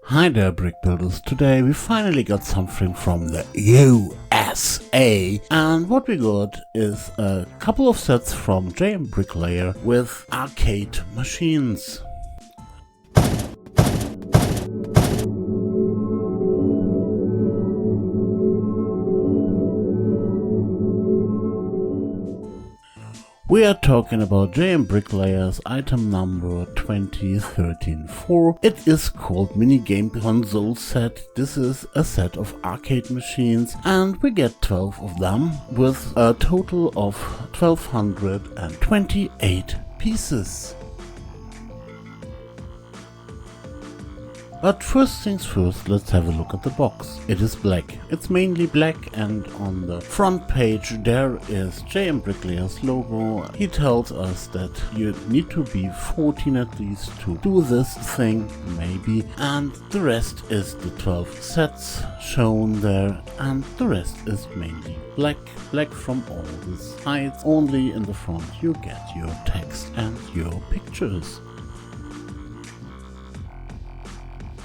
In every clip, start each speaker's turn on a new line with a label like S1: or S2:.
S1: Hi there, brick builders. Today we finally got something from the USA, and what we got is a couple of sets from jmbricklayer with arcade machines. We are talking about jmbricklayer's item number 2013-4. It is called Minigame Console Set. This is a set of arcade machines and we get 12 of them with a total of 1228 pieces. But first things first, let's have a look at the box. It is black. It's mainly black, and on the front page there is jmbricklayer's logo. He tells us that you need to be 14 at least to do this thing, maybe, and the rest is the 12 sets shown there, and the rest is mainly black from all the sides. Only in the front you get your text and your pictures.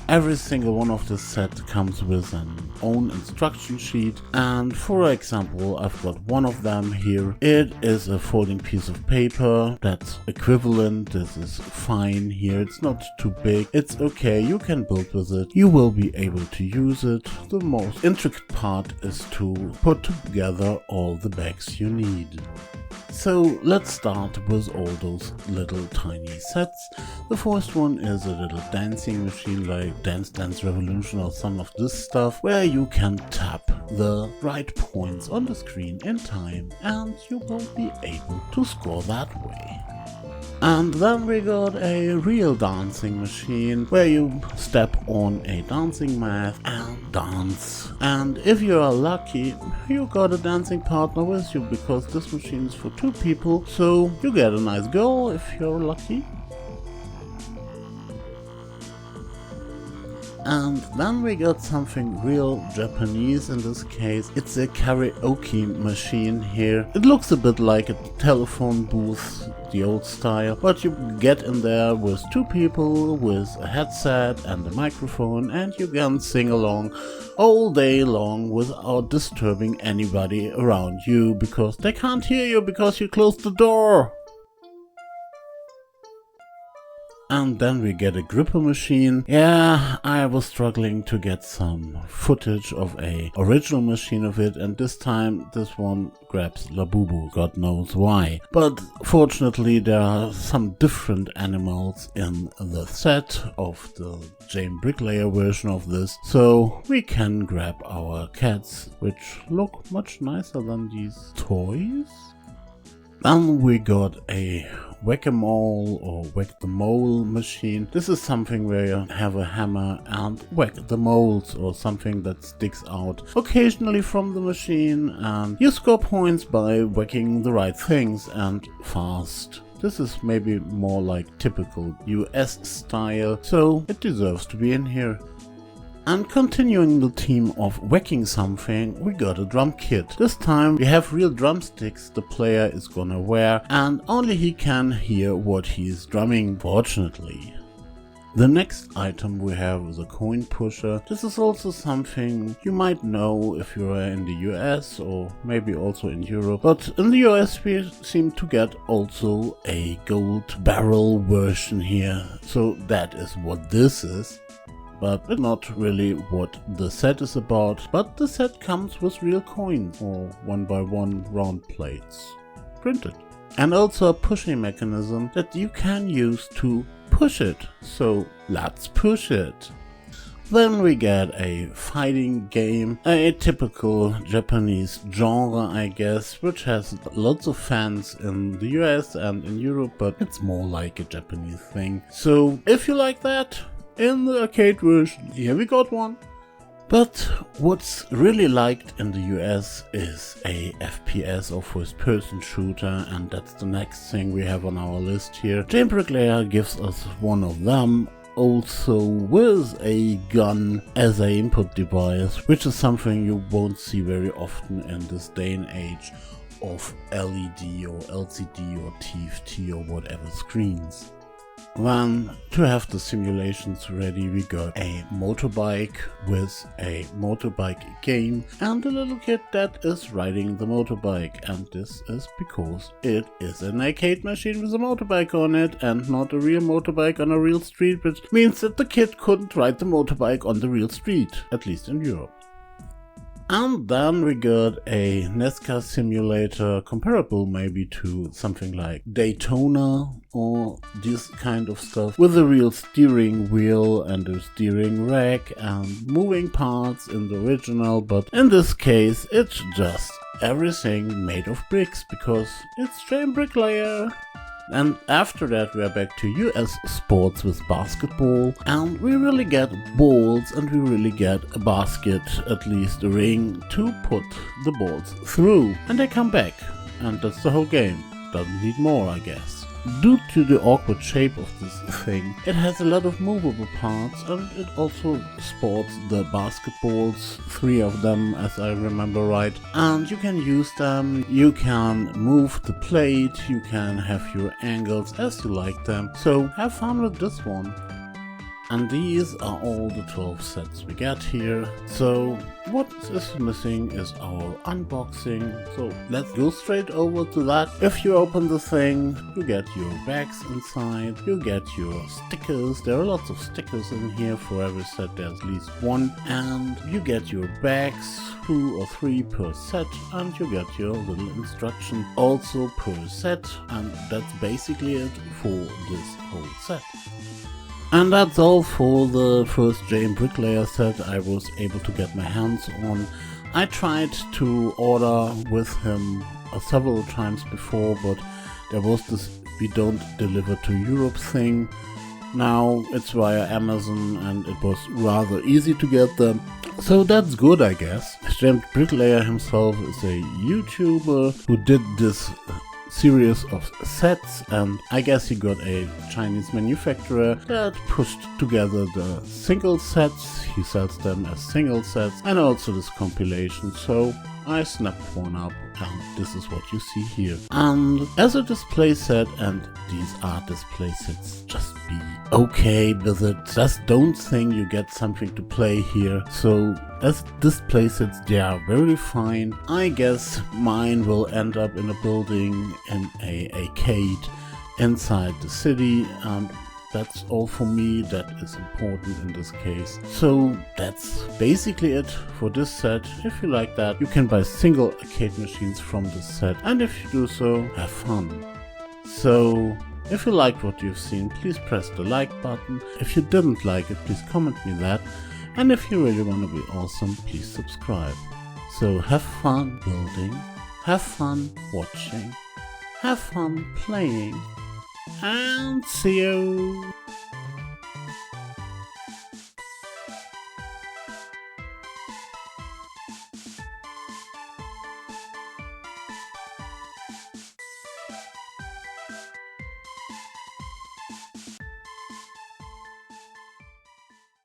S1: Every single one of this set comes with an own instruction sheet, and for example I've got one of them here. It is a folding piece of paper that's equivalent. This is fine here, it's not too big, it's okay, you can build with it, you will be able to use it. The most intricate part is to put together all the bags you need. So let's start with all those little tiny sets. The first one is a little dancing machine like Dance Dance Revolution or some of this stuff, where you can tap the right points on the screen in time and you will be able to score that way. And then we got a real dancing machine where you step on a dancing mat and dance. And if you are lucky, you got a dancing partner with you, because this machine is for 2 people, so you get a nice girl if you're lucky. And then we got something real Japanese in this case. It's a karaoke machine here. It looks a bit like a telephone booth, the old style, but you get in there with 2 people with a headset and a microphone, and you can sing along all day long without disturbing anybody around you, because they can't hear you because you closed the door. And then we get a gripper machine. Yeah, I was struggling to get some footage of a original machine of it, and this time this one grabs Labubu, God knows why. But fortunately there are some different animals in the set of the jmbricklayer version of this, so we can grab our cats, which look much nicer than these toys. Then we got a whack-a-mole or whack-the-mole machine. This is something where you have a hammer and whack the moles or something that sticks out occasionally from the machine, and you score points by whacking the right things and fast. This is maybe more like typical US style, so it deserves to be in here. And continuing the theme of whacking something, we got a drum kit. This time we have real drumsticks the player is gonna wear, and only he can hear what he's drumming, fortunately. The next item we have is a coin pusher. This is also something you might know if you are in the US or maybe also in Europe, but in the US we seem to get also a gold barrel version here, so that is what this is. But it's not really what the set is about, but the set comes with real coins or 1x1 round plates printed. And also a pushing mechanism that you can use to push it, so let's push it. Then we get a fighting game, a typical Japanese genre I guess, which has lots of fans in the US and in Europe, but it's more like a Japanese thing. So if you like that, in the arcade version, here we got one. But what's really liked in the US is a FPS or first person shooter, and that's the next thing we have on our list here. jmbricklayer gives us one of them, also with a gun as an input device, which is something you won't see very often in this day and age of LED or LCD or TFT or whatever screens. Then, to have the simulations ready, we got a motorbike with a motorbike game and a little kid that is riding the motorbike, and this is because it is an arcade machine with a motorbike on it and not a real motorbike on a real street, which means that the kid couldn't ride the motorbike on the real street, at least in Europe. And then we got a NASCAR simulator comparable maybe to something like Daytona or this kind of stuff, with a real steering wheel and a steering rack and moving parts in the original, but in this case it's just everything made of bricks because it's jmbricklayer. And after that we are back to US sports with basketball, and we really get balls and we really get a basket, at least a ring, to put the balls through. And they come back, and that's the whole game. Doesn't need more, I guess. Due to the awkward shape of this thing, it has a lot of movable parts, and it also sports the basketballs, 3 of them as I remember right, and you can use them, you can move the plate, you can have your angles as you like them, so have fun with this one. And these are all the 12 sets we get here. So what is missing is our unboxing. So let's go straight over to that. If you open the thing, you get your bags inside, you get your stickers. There are lots of stickers in here. For every set there's at least 1. And you get your bags, 2 or 3 per set, and you get your little instruction also per set. And that's basically it for this whole set. And that's all for the first jmbricklayer set I was able to get my hands on. I tried to order with him several times before, but there was this "we don't deliver to Europe" thing. Now it's via Amazon and it was rather easy to get them. So that's good, I guess. jmbricklayer himself is a YouTuber who did this series of sets, and I guess he got a Chinese manufacturer that pushed together the single sets. He sells them as single sets, and also this compilation, so I snapped one up, and this is what you see here. And as a display set, and these are display sets, just be okay with it. Just don't think you get something to play here. So as display sets, they are very fine. I guess mine will end up in a building in a arcade inside the city, and that's all for me. That is important in this case. So that's basically it for this set. If you like that, you can buy single arcade machines from this set, and if you do so, have fun. So if you liked what you've seen, please press the like button. If you didn't like it, please comment me that. And if you really want to be awesome, please subscribe. So have fun building, have fun watching, have fun playing, and see you!